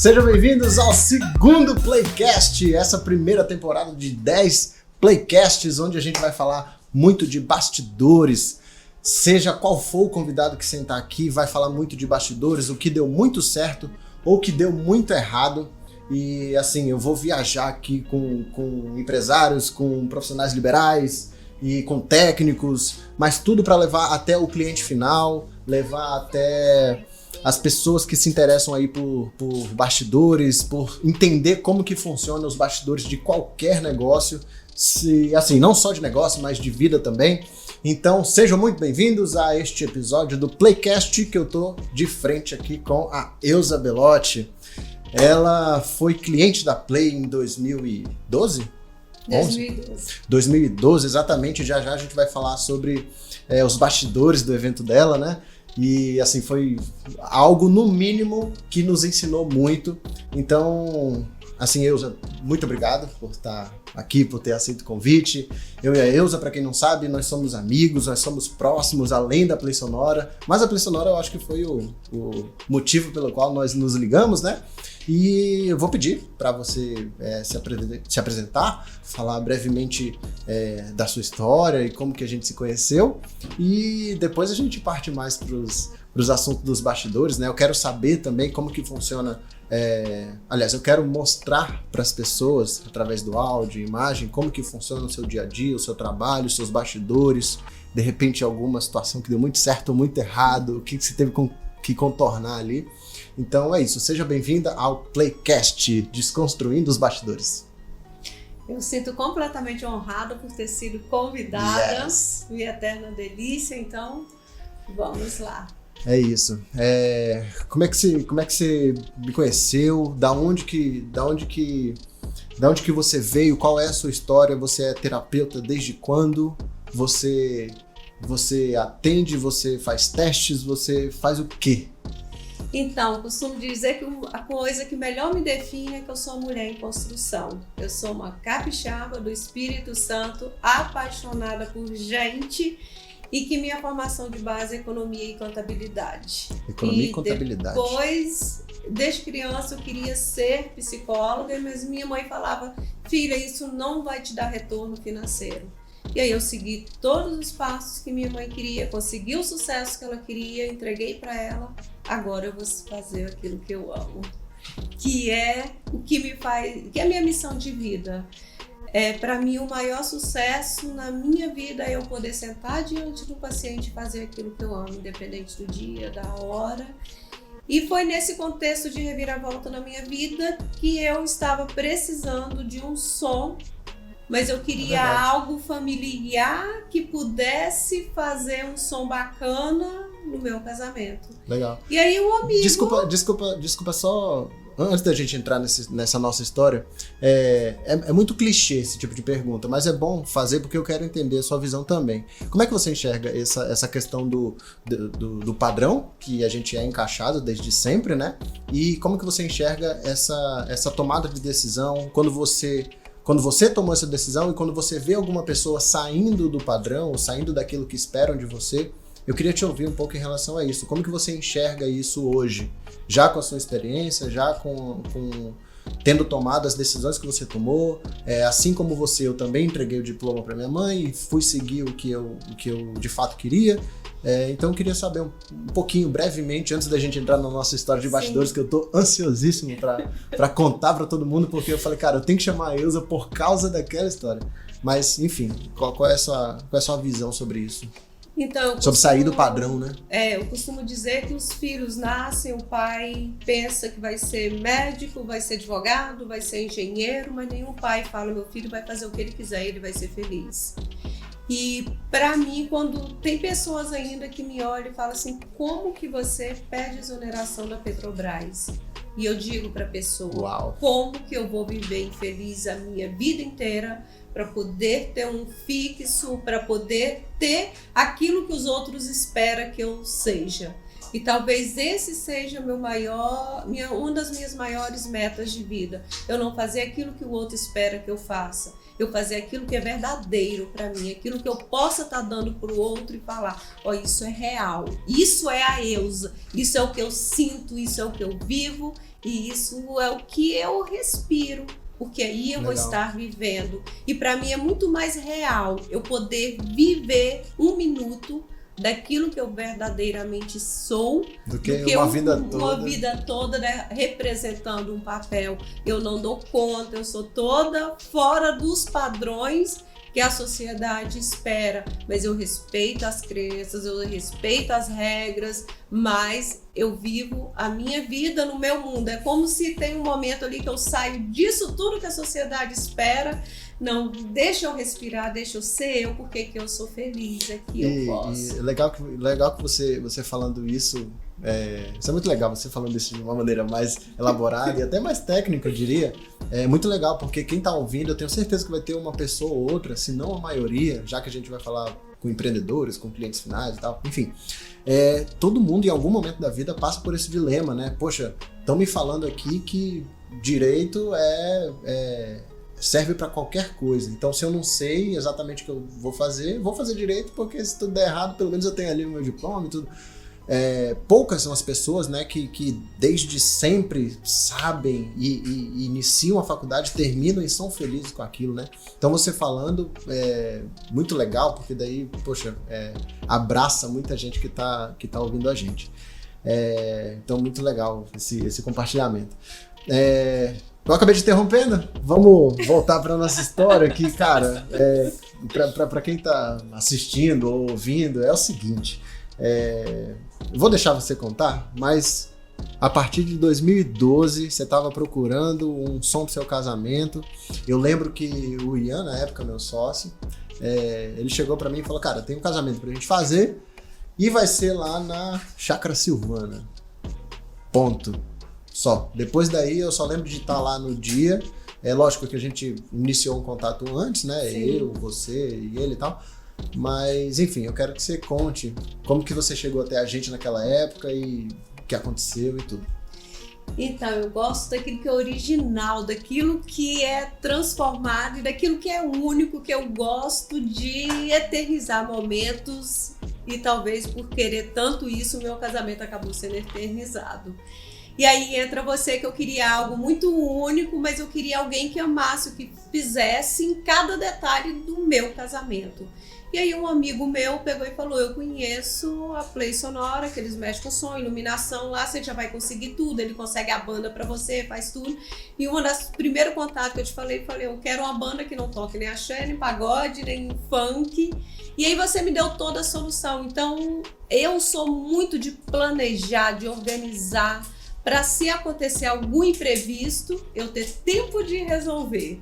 Sejam bem-vindos ao segundo Playcast, essa primeira temporada de 10 Playcasts, onde a gente vai falar muito de bastidores. Seja qual for o convidado que sentar aqui, vai falar muito de bastidores, o que deu muito certo ou o que deu muito errado. E assim, eu vou viajar aqui com empresários, com profissionais liberais e com técnicos, mas tudo para levar até o cliente final, levar até as pessoas que se interessam aí por bastidores, por entender como que funcionam os bastidores de qualquer negócio, assim, não só de negócio, mas de vida também. Então, sejam muito bem-vindos a este episódio do Playcast, que eu tô de frente aqui com a Elza Belotti. Ela foi cliente da Play em 2012? 2012, exatamente. Já a gente vai falar sobre os bastidores do evento dela, né? E assim, foi algo no mínimo que nos ensinou muito. Então, assim, Elza, muito obrigado por estar aqui, por ter aceito o convite. Eu e a Elza, para quem não sabe, nós somos amigos, nós somos próximos, além da Play Sonora. Mas a Play Sonora eu acho que foi o motivo pelo qual nós nos ligamos, né? E eu vou pedir para você se apresentar, falar brevemente da sua história e como que a gente se conheceu, e depois a gente parte mais para os assuntos dos bastidores, né? Eu quero saber também como que funciona, aliás, eu quero mostrar para as pessoas, através do áudio e imagem, como que funciona o seu dia a dia, o seu trabalho, os seus bastidores, de repente alguma situação que deu muito certo ou muito errado, o que você teve que contornar ali. Então é isso, seja bem-vinda ao Playcast, Desconstruindo os Bastidores. Eu sinto completamente honrada por ter sido convidada, Yes. Minha eterna delícia, então vamos lá. É isso. Como é que você me conheceu? Da onde que você veio? Qual é a sua história? Você é terapeuta desde quando? Você atende, você faz testes, você faz o quê? Então, costumo dizer que a coisa que melhor me define é que eu sou mulher em construção. Eu sou uma capixaba do Espírito Santo, apaixonada por gente, e que minha formação de base é economia e contabilidade. Economia e contabilidade. Depois, desde criança, eu queria ser psicóloga, mas minha mãe falava: filha, isso não vai te dar retorno financeiro. E aí eu segui todos os passos que minha mãe queria, consegui o sucesso que ela queria, entreguei para ela. Agora eu vou fazer aquilo que eu amo, que é o que me faz, que é a minha missão de vida. Para mim, o maior sucesso na minha vida é eu poder sentar diante do paciente e fazer aquilo que eu amo, independente do dia, da hora. E foi nesse contexto de reviravolta na minha vida que eu estava precisando de um som, mas eu queria algo familiar que pudesse fazer um som bacana no meu casamento. Legal. E aí um amigo... Desculpa só, antes da gente entrar nessa nossa história, é muito clichê esse tipo de pergunta, mas é bom fazer porque eu quero entender a sua visão também. Como é que você enxerga essa questão do padrão, que a gente é encaixado desde sempre, né? E como que você enxerga essa tomada de decisão quando você tomou essa decisão e quando você vê alguma pessoa saindo do padrão, ou saindo daquilo que esperam de você? Eu queria te ouvir um pouco em relação a isso. Como que você enxerga isso hoje? Já com a sua experiência, já com tendo tomado as decisões que você tomou, assim como você, eu também entreguei o diploma para minha mãe e fui seguir o que eu de fato queria. Então eu queria saber um pouquinho, brevemente, antes da gente entrar na nossa história de bastidores, que eu tô ansiosíssimo para contar para todo mundo, porque eu falei, cara, eu tenho que chamar a Elza por causa daquela história. Mas, enfim, qual é a sua visão sobre isso? Então, sobre sair do padrão, né? Eu costumo dizer que os filhos nascem, o pai pensa que vai ser médico, vai ser advogado, vai ser engenheiro, mas nenhum pai fala: meu filho vai fazer o que ele quiser, ele vai ser feliz. E para mim, quando tem pessoas ainda que me olham e falam assim: como que você pede exoneração da Petrobras? E eu digo para a pessoa: uau, como que eu vou viver infeliz a minha vida inteira para poder ter um fixo, para poder ter aquilo que os outros esperam que eu seja? E talvez esse seja uma das minhas maiores metas de vida. Eu não fazer aquilo que o outro espera que eu faça. Eu fazer aquilo que é verdadeiro para mim, aquilo que eu possa estar dando para o outro e falar: ó, isso é real, isso é a Elza, isso é o que eu sinto, isso é o que eu vivo E isso é o que eu respiro, porque aí eu vou estar vivendo. E para mim é muito mais real eu poder viver um minuto daquilo que eu verdadeiramente sou, do que uma vida toda, né, representando um papel. Eu não dou conta, eu sou toda fora dos padrões que a sociedade espera, mas eu respeito as crenças, eu respeito as regras, mas eu vivo a minha vida no meu mundo. É como se tem um momento ali que eu saio disso tudo que a sociedade espera. Não, deixa eu respirar, deixa eu ser eu, porque que eu sou feliz aqui, eu posso. E legal que você falando isso, isso é muito legal, você falando isso de uma maneira mais elaborada e até mais técnica, eu diria. É muito legal, porque quem tá ouvindo, eu tenho certeza que vai ter uma pessoa ou outra, se não a maioria, já que a gente vai falar com empreendedores, com clientes finais e tal, enfim. Todo mundo em algum momento da vida passa por esse dilema, né? Poxa, estão me falando aqui que direito serve para qualquer coisa. Então, se eu não sei exatamente o que eu vou fazer direito, porque se tudo der errado, pelo menos eu tenho ali o meu diploma e tudo. Poucas são as pessoas, né, que desde sempre sabem e iniciam a faculdade, terminam e são felizes com aquilo, né? Então, você falando é muito legal, porque daí, poxa, abraça muita gente que tá ouvindo a gente. Então, muito legal esse compartilhamento. Eu acabei te interrompendo, vamos voltar para nossa história aqui, cara. Para quem tá assistindo ou ouvindo, é o seguinte, eu vou deixar você contar, mas a partir de 2012 você estava procurando um som pro seu casamento. Eu lembro que o Ian, na época, meu sócio, ele chegou para mim e falou, cara, tem um casamento pra gente fazer e vai ser lá na Chácara Silvana. Ponto. Só. Depois daí eu só lembro de estar lá no dia. É lógico que a gente iniciou um contato antes, né? Sim. Eu, você e ele e tal. Mas, enfim, eu quero que você conte como que você chegou até a gente naquela época e o que aconteceu e tudo. Então, eu gosto daquilo que é original, daquilo que é transformado e daquilo que é único, que eu gosto de eternizar momentos e talvez por querer tanto isso, o meu casamento acabou sendo eternizado. E aí entra você que eu queria algo muito único, mas eu queria alguém que amasse o que fizesse em cada detalhe do meu casamento. E aí um amigo meu pegou e falou, eu conheço a Play Sonora, que eles mexem com som, iluminação, lá você já vai conseguir tudo, ele consegue a banda pra você, faz tudo. E uma das primeiros contatos que eu te falei, eu quero uma banda que não toque nem axé, nem pagode, nem funk. E aí você me deu toda a solução. Então eu sou muito de planejar, de organizar, para se acontecer algum imprevisto, eu ter tempo de resolver.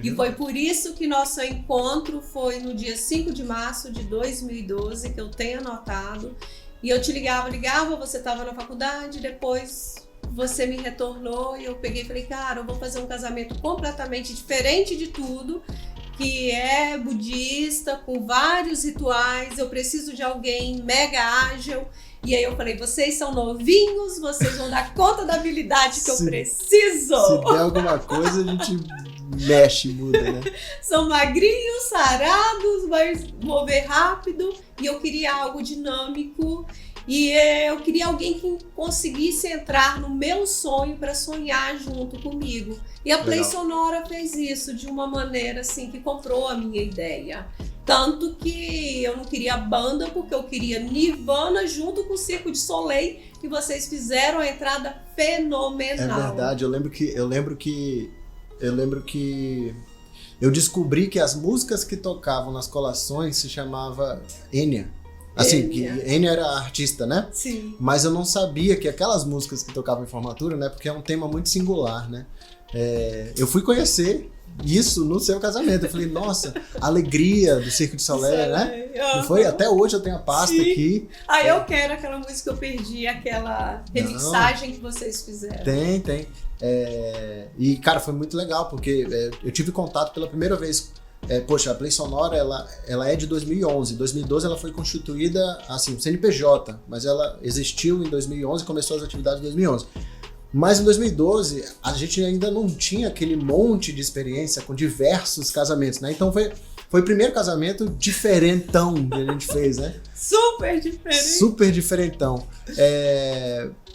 E foi por isso que nosso encontro foi no dia 5 de março de 2012, que eu tenho anotado. E eu te ligava, você estava na faculdade, depois você me retornou e eu peguei e falei, cara, eu vou fazer um casamento completamente diferente de tudo, que é budista, com vários rituais, eu preciso de alguém mega ágil. E aí eu falei, vocês são novinhos, vocês vão dar conta da habilidade que eu preciso. Se der alguma coisa, a gente mexe, muda, né? São magrinhos, sarados, vai mover rápido. E eu queria algo dinâmico. E eu queria alguém que conseguisse entrar no meu sonho para sonhar junto comigo. E a Play Sonora fez isso de uma maneira assim que comprou a minha ideia. Tanto que eu não queria banda, porque eu queria Nirvana junto com o Circo de Soleil, que vocês fizeram a entrada fenomenal. É verdade, eu lembro que eu descobri que as músicas que tocavam nas colações se chamava Enya. Assim, que Enya era a artista, né? Sim. Mas eu não sabia que aquelas músicas que tocavam em formatura, né? Porque é um tema muito singular, né? Eu fui conhecer isso no seu casamento. Eu falei, nossa, a alegria do Circo de Soleil, né? Não foi? Até hoje eu tenho a pasta aqui. Eu quero aquela música que eu perdi, aquela remixagem que vocês fizeram. Tem. E, cara, foi muito legal, porque eu tive contato pela primeira vez. Poxa, a Play Sonora, ela é de 2011. Em 2012 ela foi constituída, assim, CNPJ, mas ela existiu em 2011 e começou as atividades em 2011. Mas em 2012, a gente ainda não tinha aquele monte de experiência com diversos casamentos, né? Então Foi o primeiro casamento diferentão que a gente fez, né? Super diferente. Super diferentão.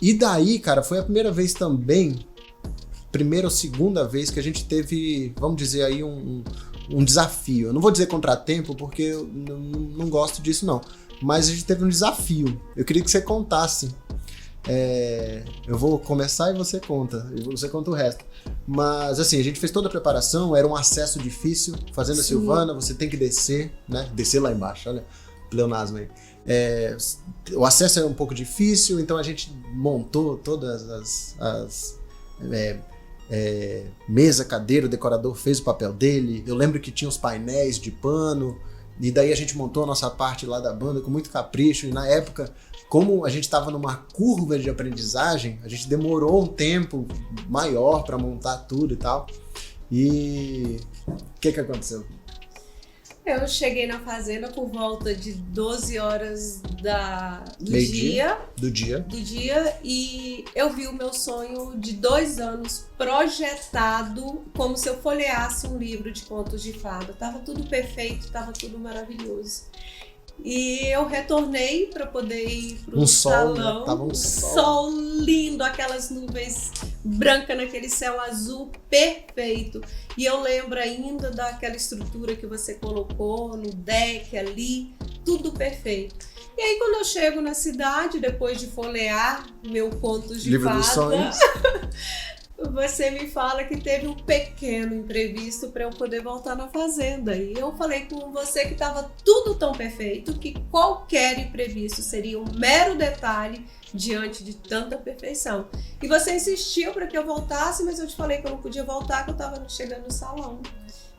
E daí, cara, foi a primeira vez também, primeira ou segunda vez que a gente teve, vamos dizer aí, um desafio. Eu não vou dizer contratempo, porque eu não gosto disso, não. Mas a gente teve um desafio. Eu queria que você contasse. Eu vou começar e você conta. E você conta o resto. Mas, assim, a gente fez toda a preparação, era um acesso difícil. Fazenda Silvana, você tem que descer, né? Descer lá embaixo, olha, pleonasmo aí. O acesso era um pouco difícil, então a gente montou todas as mesa, cadeira, o decorador fez o papel dele. Eu lembro que tinha os painéis de pano, e daí a gente montou a nossa parte lá da banda com muito capricho. E na época, como a gente estava numa curva de aprendizagem, a gente demorou um tempo maior para montar tudo e tal. E o que aconteceu? Eu cheguei na fazenda por volta de 12 horas do dia e eu vi o meu sonho de 2 anos projetado como se eu folheasse um livro de contos de fada. Tava tudo perfeito, tava tudo maravilhoso. E eu retornei para poder ir pro salão. Né? Tava um sol lindo, aquelas nuvens brancas naquele céu azul perfeito. E eu lembro ainda daquela estrutura que você colocou no deck ali, tudo perfeito. E aí quando eu chego na cidade, depois de folhear meu contos de livro fada, dos sonhos, você me fala que teve um pequeno imprevisto para eu poder voltar na fazenda. E eu falei com você que estava tudo tão perfeito que qualquer imprevisto seria um mero detalhe diante de tanta perfeição. E você insistiu para que eu voltasse, mas eu te falei que eu não podia voltar, que eu estava chegando no salão.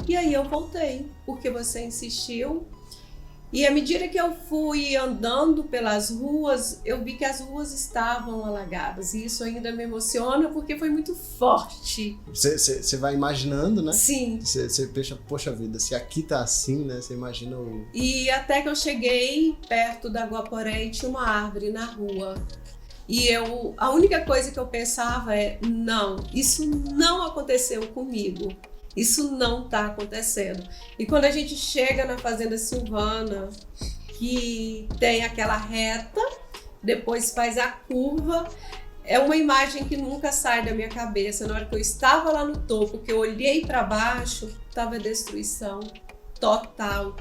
E aí eu voltei, porque você insistiu. E à medida que eu fui andando pelas ruas, eu vi que as ruas estavam alagadas. E isso ainda me emociona porque foi muito forte. Você vai imaginando, né? Sim. Você pensa, poxa vida, se aqui tá assim, né? Você imagina o... E até que eu cheguei perto da Guaporé e tinha uma árvore na rua. E a única coisa que eu pensava não, isso não aconteceu comigo. Isso não está acontecendo. E quando a gente chega na Fazenda Silvana, que tem aquela reta, depois faz a curva, é uma imagem que nunca sai da minha cabeça. Na hora que eu estava lá no topo, que eu olhei para baixo, estava destruição total.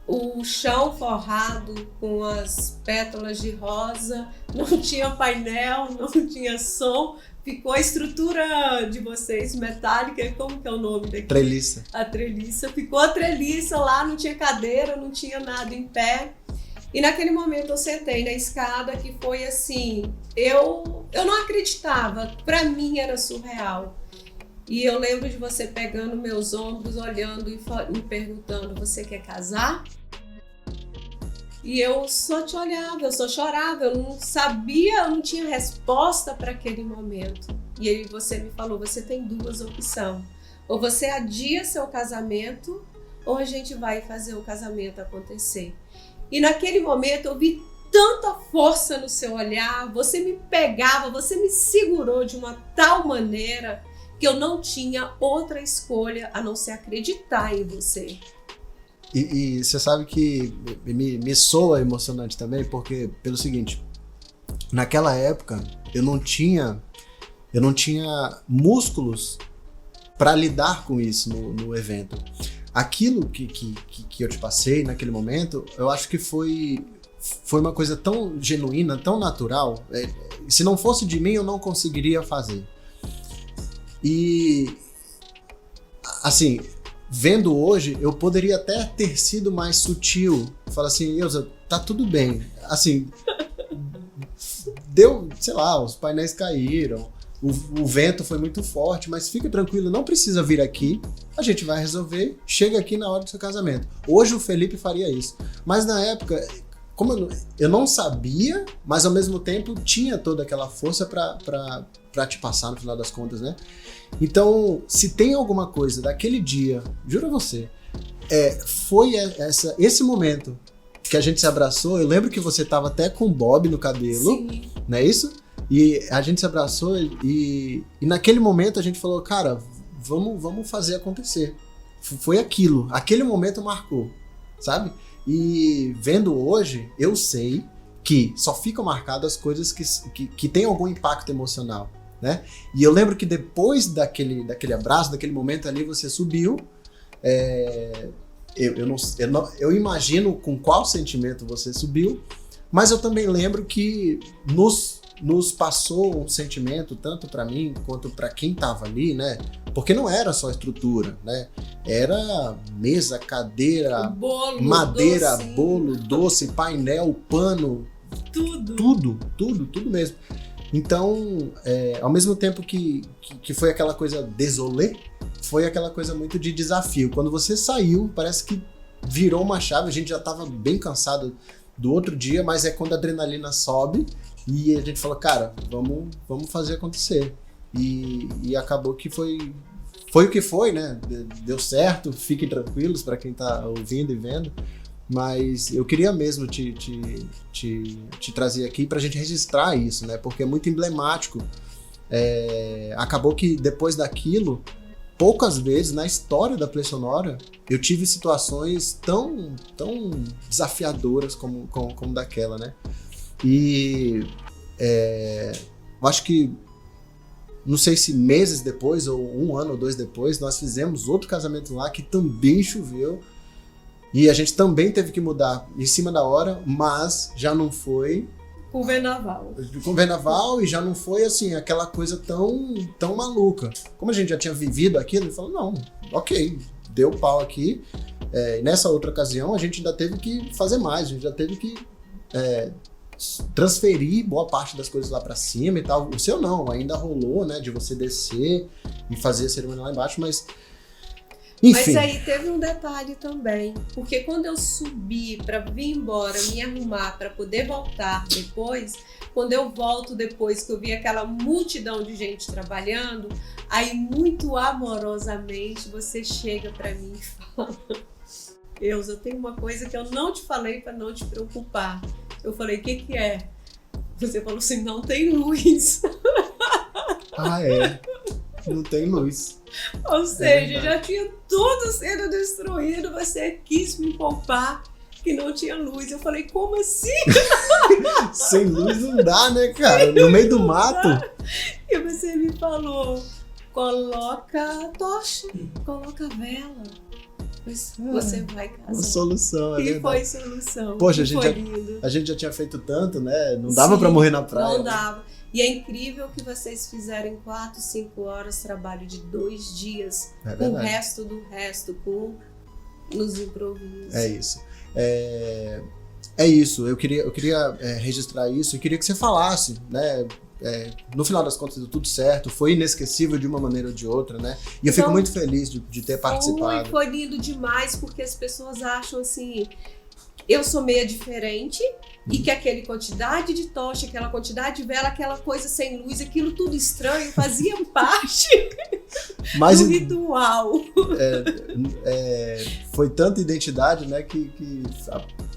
O chão forrado com as pétalas de rosa, não tinha painel, não tinha som. Ficou a estrutura de vocês, metálica, como que é o nome daqui? Treliça. A treliça. Ficou a treliça lá, não tinha cadeira, não tinha nada em pé. E naquele momento eu sentei na escada, que foi assim, eu não acreditava, pra mim era surreal. E eu lembro de você pegando meus ombros, olhando e me perguntando, você quer casar? E eu só te olhava, eu só chorava, eu não sabia, eu não tinha resposta para aquele momento. E aí você me falou, você tem 2 opções. Ou você adia seu casamento, ou a gente vai fazer o casamento acontecer. E naquele momento eu vi tanta força no seu olhar, você me pegava, você me segurou de uma tal maneira que eu não tinha outra escolha a não ser acreditar em você. E você sabe que me soa emocionante também, porque, pelo seguinte, naquela época eu não tinha músculos para lidar com isso no evento. Aquilo que eu te passei naquele momento, eu acho que foi uma coisa tão genuína, tão natural. Se não fosse de mim, eu não conseguiria fazer. E, assim, vendo hoje, eu poderia até ter sido mais sutil. Falar assim, Ilza, tá tudo bem. Assim, deu, sei lá, os painéis caíram, o vento foi muito forte, mas fica tranquilo, não precisa vir aqui, a gente vai resolver, chega aqui na hora do seu casamento. Hoje o Felipe faria isso. Mas na época, como eu não sabia, mas ao mesmo tempo tinha toda aquela força pra te passar no final das contas, né? Então, se tem alguma coisa daquele dia, juro a você, foi esse momento que a gente se abraçou. Eu lembro que você tava até com bob no cabelo, Sim. Não é isso? E a gente se abraçou e naquele momento a gente falou, cara, vamos fazer acontecer. foi aquilo. Aquele momento marcou, sabe? E vendo hoje, eu sei que só ficam marcadas as coisas que têm algum impacto emocional, né? E eu lembro que depois daquele abraço, daquele momento ali, você subiu. Eu imagino com qual sentimento você subiu, mas eu também lembro que nos passou um sentimento, tanto para mim quanto para quem tava ali, né? Porque não era só estrutura, né? Era mesa, cadeira, bolo, madeira, doce. Bolo, doce, painel, pano, tudo mesmo. Então, ao mesmo tempo que foi aquela coisa désolé, foi aquela coisa muito de desafio. Quando você saiu, parece que virou uma chave, a gente já estava bem cansado do outro dia, mas é quando a adrenalina sobe e a gente falou, cara, vamos fazer acontecer. E acabou que foi o que foi, né? Deu certo, fiquem tranquilos para quem tá ouvindo e vendo. Mas eu queria mesmo te trazer aqui pra gente registrar isso, né? Porque é muito emblemático. Acabou que depois daquilo, poucas vezes na história da Play Sonora, eu tive situações tão desafiadoras como daquela, né? E eu acho que, não sei se meses depois, ou 1 ano ou 2 depois, nós fizemos outro casamento lá que também choveu. E a gente também teve que mudar em cima da hora, mas já não foi com vendaval e já não foi assim, aquela coisa tão maluca. Como a gente já tinha vivido aquilo, ele falou, não, ok, deu pau aqui. Nessa outra ocasião, a gente ainda teve que fazer mais, a gente já teve que transferir boa parte das coisas lá pra cima e tal. O seu não, ainda rolou, né, de você descer e fazer a cerimônia lá embaixo, mas... Enfim. Mas aí teve um detalhe também, porque quando eu subi para vir embora, me arrumar para poder voltar depois, quando eu volto depois que eu vi aquela multidão de gente trabalhando, aí muito amorosamente você chega para mim e fala, Eusa, tem uma coisa que eu não te falei para não te preocupar. Eu falei, o que é? Você falou assim, não tem luz. Não tem luz. Ou seja, já tinha tudo sendo destruído, você quis me poupar que não tinha luz. Eu falei, como assim? Sem luz não dá, né, cara? No meio do mato. E você me falou, coloca tocha, coloca vela. Você vai casar. Uma solução, E foi solução. Poxa, lindo. A gente já tinha feito tanto, né? Não dava pra morrer na praia. Não dava. E é incrível que vocês fizeram em 4, 5 horas trabalho de 2 dias, com o resto do resto, nos improvisos. É isso. É isso. Eu queria registrar isso e queria que você falasse, né? No final das contas deu tudo certo, foi inesquecível de uma maneira ou de outra, né? E eu fico muito feliz de ter participado. Foi lindo demais, porque as pessoas acham assim, eu sou meia diferente e que aquela quantidade de tocha, aquela quantidade de vela, aquela coisa sem luz, aquilo tudo estranho, fazia parte do ritual. Foi tanta identidade, né, que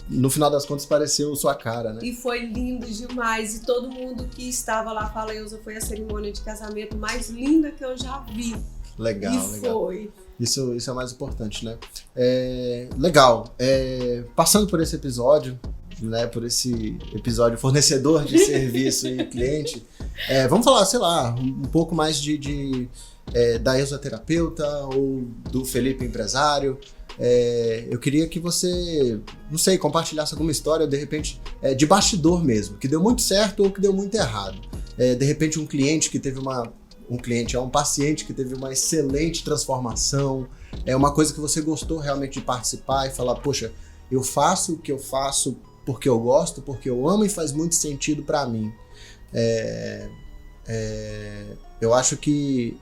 no final das contas pareceu sua cara, né? E foi lindo demais. E todo mundo que estava lá fala, Eusa, foi a cerimônia de casamento mais linda que eu já vi. Legal, e legal. Foi. Isso é o mais importante, né? Legal. Passando por esse episódio, né, por esse episódio fornecedor de serviço e cliente, vamos falar, sei lá, um pouco mais da Eusa terapeuta ou do Felipe empresário. Eu queria que você, não sei, compartilhasse alguma história, de repente, de bastidor mesmo, que deu muito certo ou que deu muito errado. De repente um cliente que teve um paciente que teve uma excelente transformação, uma coisa que você gostou realmente de participar e falar, poxa, eu faço o que eu faço porque eu gosto, porque eu amo e faz muito sentido para mim. Eu acho que,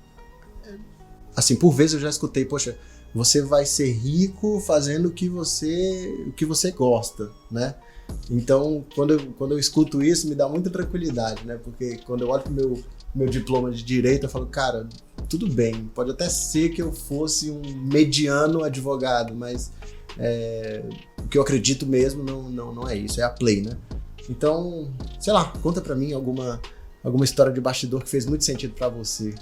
assim, por vezes eu já escutei, poxa, você vai ser rico fazendo o que você gosta, né? Então, quando eu escuto isso, me dá muita tranquilidade, né? Porque quando eu olho pro meu diploma de direito, eu falo, cara, tudo bem, pode até ser que eu fosse um mediano advogado, mas o que eu acredito mesmo não é isso, é a Play, né? Então, sei lá, conta pra mim alguma história de bastidor que fez muito sentido pra você.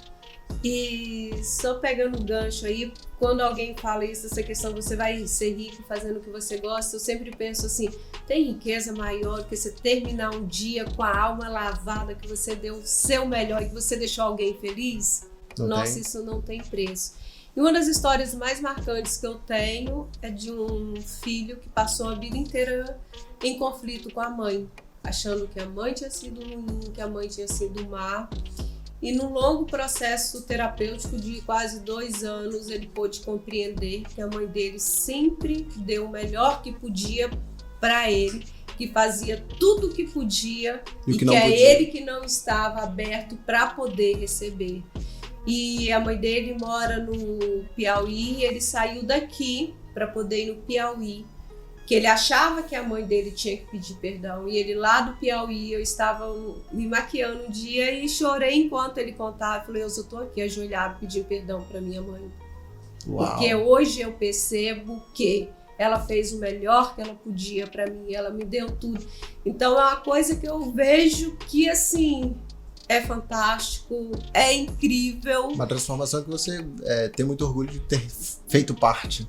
E só pegando o gancho aí, quando alguém fala isso, essa questão você vai ser rico fazendo o que você gosta, eu sempre penso assim, tem riqueza maior do que você terminar um dia com a alma lavada, que você deu o seu melhor e que você deixou alguém feliz? Nossa, isso não tem preço. E uma das histórias mais marcantes que eu tenho é de um filho que passou a vida inteira em conflito com a mãe, achando que a mãe tinha sido ruim, que a mãe tinha sido má. E num longo processo terapêutico de quase 2 anos, ele pôde compreender que a mãe dele sempre deu o melhor que podia para ele, que fazia tudo o que podia e que é ele que não estava aberto para poder receber. E a mãe dele mora no Piauí, ele saiu daqui para poder ir no Piauí, que ele achava que a mãe dele tinha que pedir perdão. E ele lá do Piauí, eu estava me maquiando um dia e chorei enquanto ele contava. Falei, eu tô aqui ajoelhado pedindo perdão para minha mãe. Uau. Porque hoje eu percebo que ela fez o melhor que ela podia para mim, ela me deu tudo. Então é uma coisa que eu vejo que assim... é fantástico, é incrível. Uma transformação que você tem muito orgulho de ter feito parte.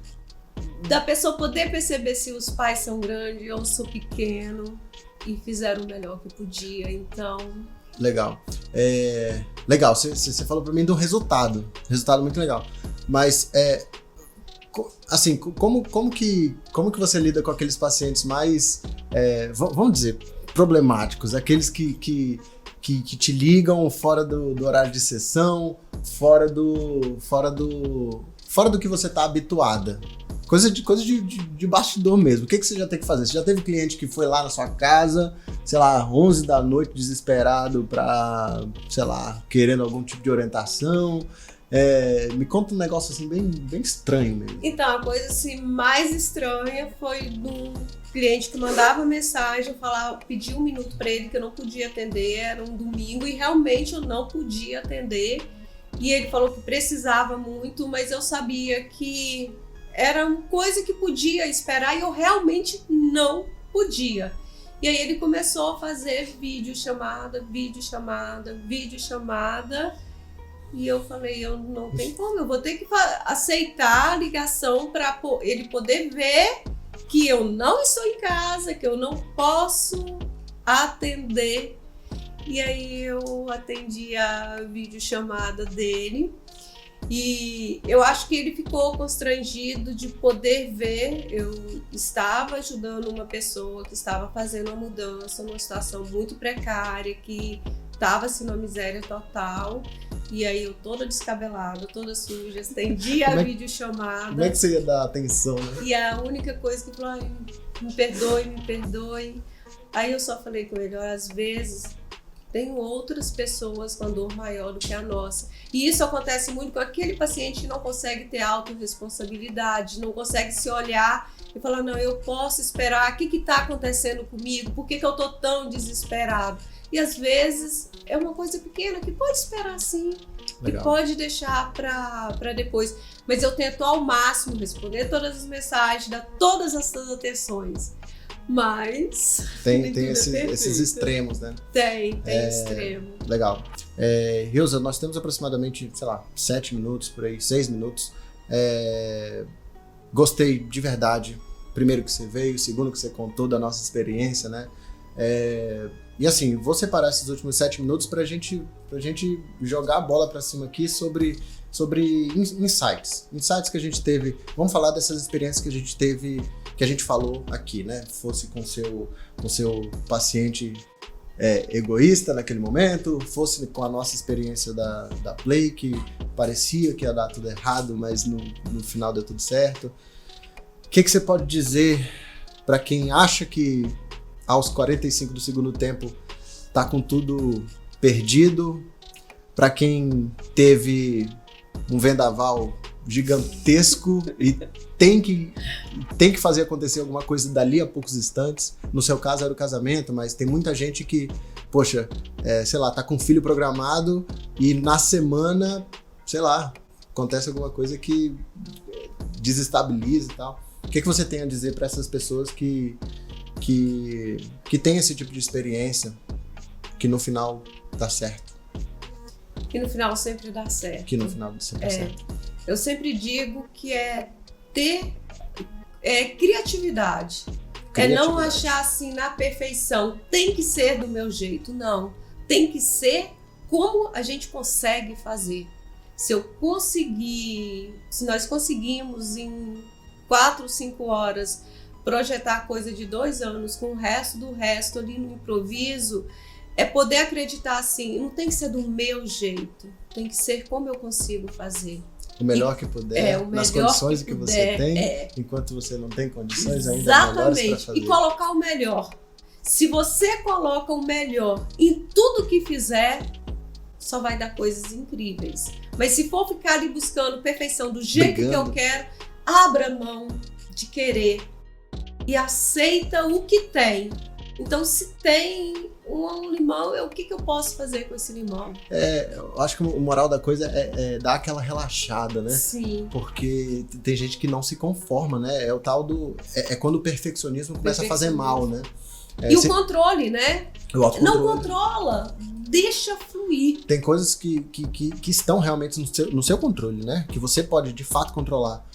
Da pessoa poder perceber se os pais são grandes ou sou pequeno e fizeram o melhor que podia, então... Legal. Legal, você falou pra mim do resultado muito legal. Mas, assim, como que você lida com aqueles pacientes mais, vamos dizer, problemáticos, aqueles que te ligam fora do horário de sessão, fora do que você tá habituada. Coisa de bastidor mesmo. O que você já tem que fazer? Você já teve cliente que foi lá na sua casa, sei lá, 11 da noite, desesperado pra, sei lá, querendo algum tipo de orientação. Me conta um negócio assim bem estranho mesmo. Então, a coisa assim, mais estranha foi do cliente que mandava mensagem, pedia 1 minuto para ele que eu não podia atender, era um domingo e realmente eu não podia atender. E ele falou que precisava muito, mas eu sabia que era uma coisa que podia esperar e eu realmente não podia. E aí ele começou a fazer videochamada. E eu falei, eu não tenho como, eu vou ter que aceitar a ligação para ele poder ver que eu não estou em casa, que eu não posso atender. E aí eu atendi a videochamada dele e eu acho que ele ficou constrangido de poder ver. Eu estava ajudando uma pessoa que estava fazendo uma mudança numa situação muito precária, que estava assim numa miséria total. E aí eu toda descabelada, toda suja, estendi a videochamada. Como é que você ia dar atenção, né? E a única coisa que falou, me perdoe. Aí eu só falei com ele, às vezes tem outras pessoas com a dor maior do que a nossa. E isso acontece muito com aquele paciente que não consegue ter autorresponsabilidade, não consegue se olhar e falar, não, eu posso esperar, o que está acontecendo comigo? Por que eu estou tão desesperado? E às vezes é uma coisa pequena que pode esperar sim, Legal. que pode deixar para depois. Mas eu tento ao máximo responder todas as mensagens, dar todas as atenções. Mas tem esses extremos, né? Tem extremo. Legal. Hilza, nós temos aproximadamente, sei lá, 7 minutos, por aí, 6 minutos. Gostei de verdade. Primeiro que você veio, segundo que você contou da nossa experiência, né? E assim, vou separar esses últimos 7 minutos pra gente jogar a bola pra cima aqui sobre insights que a gente teve. Vamos falar dessas experiências que a gente teve, que a gente falou aqui, né? Fosse com seu paciente egoísta naquele momento, fosse com a nossa experiência da Play, que parecia que ia dar tudo errado, mas no final deu tudo certo. O que você pode dizer para quem acha que aos 45 do segundo tempo tá com tudo perdido, para quem teve um vendaval gigantesco e tem que fazer acontecer alguma coisa dali a poucos instantes? No seu caso era o casamento, mas tem muita gente que, poxa, sei lá, tá com um filho programado e na semana, sei lá, acontece alguma coisa que desestabiliza e tal. O que você tem a dizer para essas pessoas que tem esse tipo de experiência, que no final dá certo? que no final sempre dá certo. Que no final sempre dá certo. Eu sempre digo que é ter criatividade. É não achar assim na perfeição, tem que ser do meu jeito, não. Tem que ser como a gente consegue fazer. Se nós conseguimos em 4 ou 5 horas projetar coisa de 2 anos com o resto do resto ali no improviso, é poder acreditar assim, não tem que ser do meu jeito, tem que ser como eu consigo fazer. O melhor que puder, nas condições que você tem, enquanto você não tem condições ainda melhores para fazer. E colocar o melhor. Se você coloca o melhor em tudo que fizer, só vai dar coisas incríveis. Mas se for ficar ali buscando perfeição do jeito que eu quero, abra mão de querer e aceita o que tem. Então, se tem um limão, o que eu posso fazer com esse limão? Eu acho que o moral da coisa é dar aquela relaxada, né? Sim. Porque tem gente que não se conforma, né? É o tal do... É quando o perfeccionismo começa a fazer mal, né? E o controle, né? O autocontrole. Não controla, deixa fluir. Tem coisas que estão realmente no seu controle, né? Que você pode, de fato, controlar.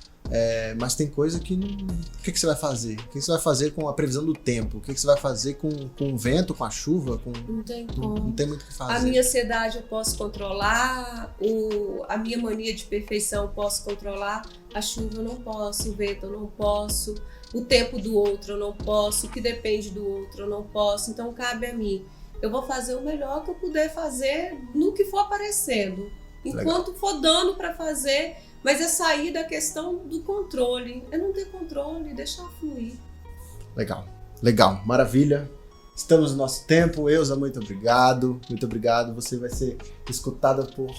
Mas tem coisa que não... O que você vai fazer? O que você vai fazer com a previsão do tempo? O que você vai fazer com o vento, com a chuva? Não tem como. Não tem muito o que fazer. A minha ansiedade eu posso controlar, a minha mania de perfeição eu posso controlar, a chuva eu não posso, o vento eu não posso, o tempo do outro eu não posso, o que depende do outro eu não posso, então cabe a mim. Eu vou fazer o melhor que eu puder fazer no que for aparecendo. Enquanto for dando para fazer... Mas é sair da questão do controle. É não ter controle, deixar fluir. Legal, maravilha. Estamos no nosso tempo. Elza, muito obrigado. Muito obrigado. Você vai ser escutada por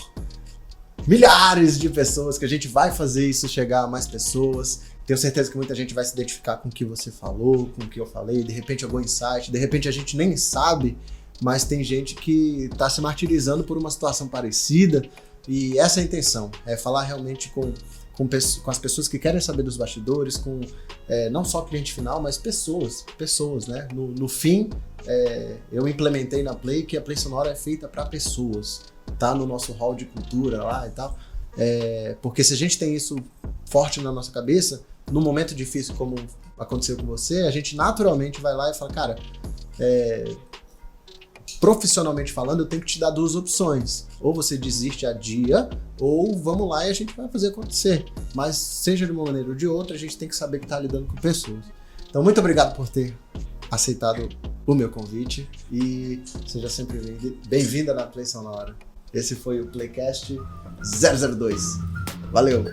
milhares de pessoas, que a gente vai fazer isso chegar a mais pessoas. Tenho certeza que muita gente vai se identificar com o que você falou, com o que eu falei. De repente algum insight, de repente a gente nem sabe, mas tem gente que está se martirizando por uma situação parecida. E essa é a intenção, é falar realmente com as pessoas que querem saber dos bastidores, com não só cliente final, mas pessoas, né? No fim, eu implementei na Play que a Play Sonora é feita para pessoas, tá no nosso hall de cultura lá e tal, porque se a gente tem isso forte na nossa cabeça, num momento difícil como aconteceu com você, a gente naturalmente vai lá e fala, cara, profissionalmente falando, eu tenho que te dar 2 opções. Ou você desiste a dia, ou vamos lá e a gente vai fazer acontecer. Mas seja de uma maneira ou de outra, a gente tem que saber que está lidando com pessoas. Então, muito obrigado por ter aceitado o meu convite e seja sempre bem-vinda na Play Sonora. Esse foi o Playcast 002. Valeu!